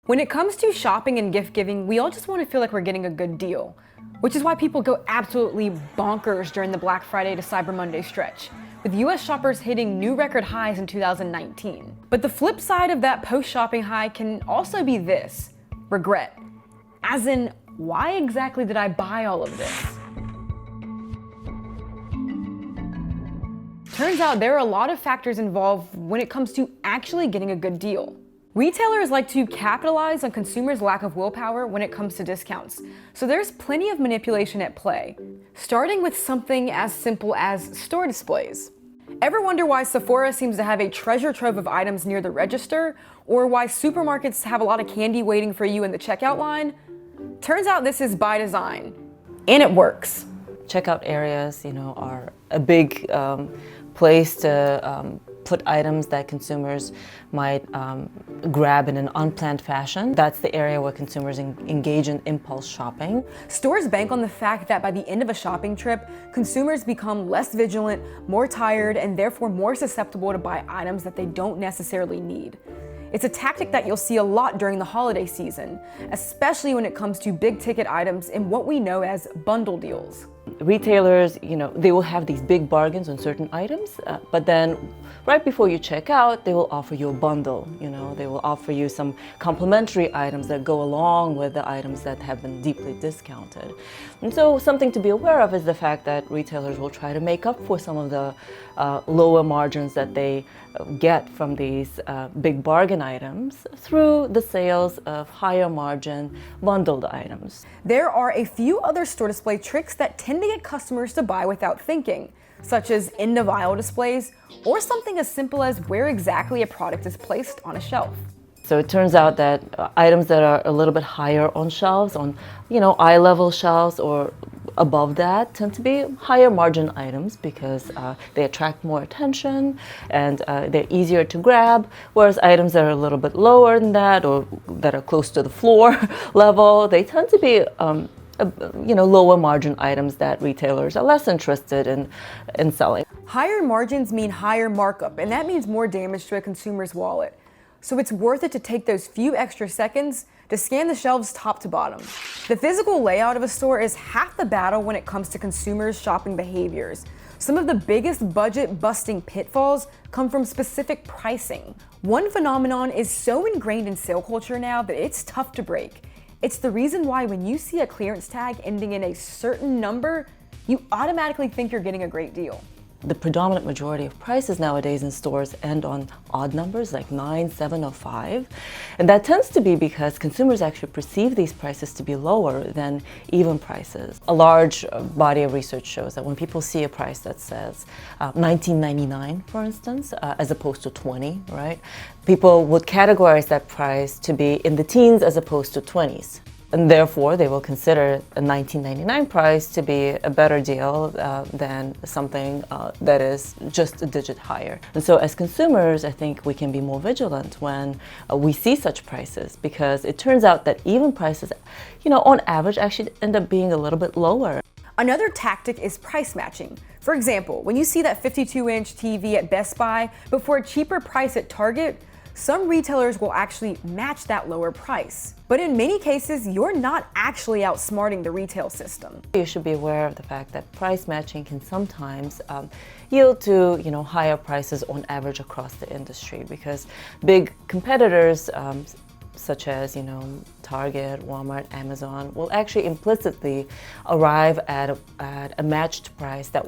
When it comes to shopping and gift giving, we all just want to feel like we're getting a good deal, which is why people go absolutely bonkers during the Black Friday to Cyber Monday stretch, with US shoppers hitting new record highs in 2019. But the flip side of that post-shopping high can also be this: regret. As in, why exactly did I buy all of this? Turns out there are a lot of factors involved when it comes to actually getting a good deal. Retailers like to capitalize on consumers' lack of willpower when it comes to discounts, so there's plenty of manipulation at play, starting with something as simple as store displays. Ever wonder why Sephora seems to have a treasure trove of items near the register, or why supermarkets have a lot of candy waiting for you in the checkout line? Turns out this is by design, and it works. Checkout areas, are a big place to put items that consumers might grab in an unplanned fashion. That's the area where consumers engage in impulse shopping. Stores bank on the fact that by the end of a shopping trip, consumers become less vigilant, more tired, and therefore more susceptible to buy items that they don't necessarily need. It's a tactic that you'll see a lot during the holiday season, especially when it comes to big ticket items in what we know as bundle deals. Retailers, they will have these big bargains on certain items, but then right before you check out, they will offer you a bundle. They will offer you some complementary items that go along with the items that have been deeply discounted. And so something to be aware of is the fact that retailers will try to make up for some of the lower margins that they get from these big bargain items through the sales of higher margin bundled items. There are a few other store display tricks that tend to get customers to buy without thinking, such as end of aisle displays, or something as simple as where exactly a product is placed on a shelf. So it turns out that items that are a little bit higher on shelves, on eye level shelves or above that, tend to be higher margin items because they attract more attention and they're easier to grab, whereas items that are a little bit lower than that or that are close to the floor level, they tend to be lower margin items that retailers are less interested in selling. Higher margins mean higher markup, and that means more damage to a consumer's wallet. So it's worth it to take those few extra seconds to scan the shelves top to bottom. The physical layout of a store is half the battle when it comes to consumers' shopping behaviors. Some of the biggest budget-busting pitfalls come from specific pricing. One phenomenon is so ingrained in sale culture now that it's tough to break. It's the reason why when you see a clearance tag ending in a certain number, you automatically think you're getting a great deal. The predominant majority of prices nowadays in stores end on odd numbers like 9, 7, or 5. And that tends to be because consumers actually perceive these prices to be lower than even prices. A large body of research shows that when people see a price that says $19.99, for instance, as opposed to $20, right? People would categorize that price to be in the teens as opposed to 20s. And therefore, they will consider a $19.99 price to be a better deal than something that is just a digit higher. And so as consumers, I think we can be more vigilant when we see such prices, because it turns out that even prices, on average, actually end up being a little bit lower. Another tactic is price matching. For example, when you see that 52-inch TV at Best Buy, but for a cheaper price at Target, some retailers will actually match that lower price. But in many cases, you're not actually outsmarting the retail system. You should be aware of the fact that price matching can sometimes yield to higher prices on average across the industry, because big competitors such as Target, Walmart, Amazon will actually implicitly arrive at a matched price that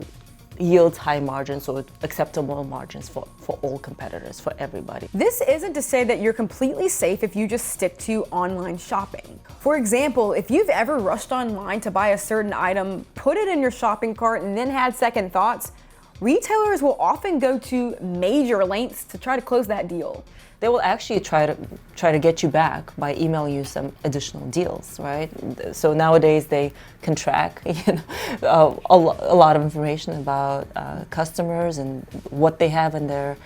yields high margins or acceptable margins for all competitors, for everybody. This isn't to say that you're completely safe if you just stick to online shopping. For example, if you've ever rushed online to buy a certain item, put it in your shopping cart, and then had second thoughts, retailers will often go to major lengths to try to close that deal. They will actually try to get you back by emailing you some additional deals, right? So nowadays they can track a lot of information about customers and what they have in their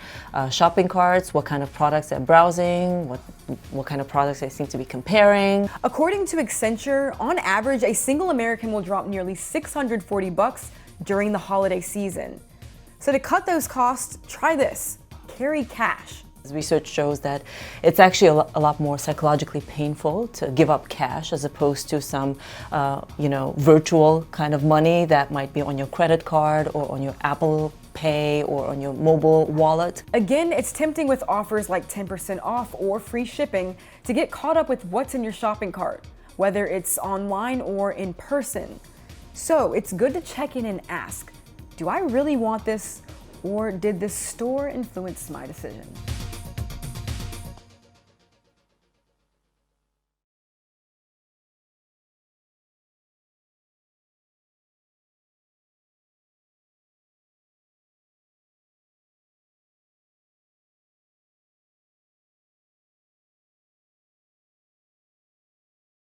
shopping carts, what kind of products they're browsing, what kind of products they seem to be comparing. According to Accenture, on average, a single American will drop nearly $640 during the holiday season. So to cut those costs, try this: carry cash. Research shows that it's actually a lot more psychologically painful to give up cash as opposed to some, virtual kind of money that might be on your credit card or on your Apple Pay or on your mobile wallet. Again, it's tempting with offers like 10% off or free shipping to get caught up with what's in your shopping cart, whether it's online or in person. So it's good to check in and ask, do I really want this, or did this store influence my decision?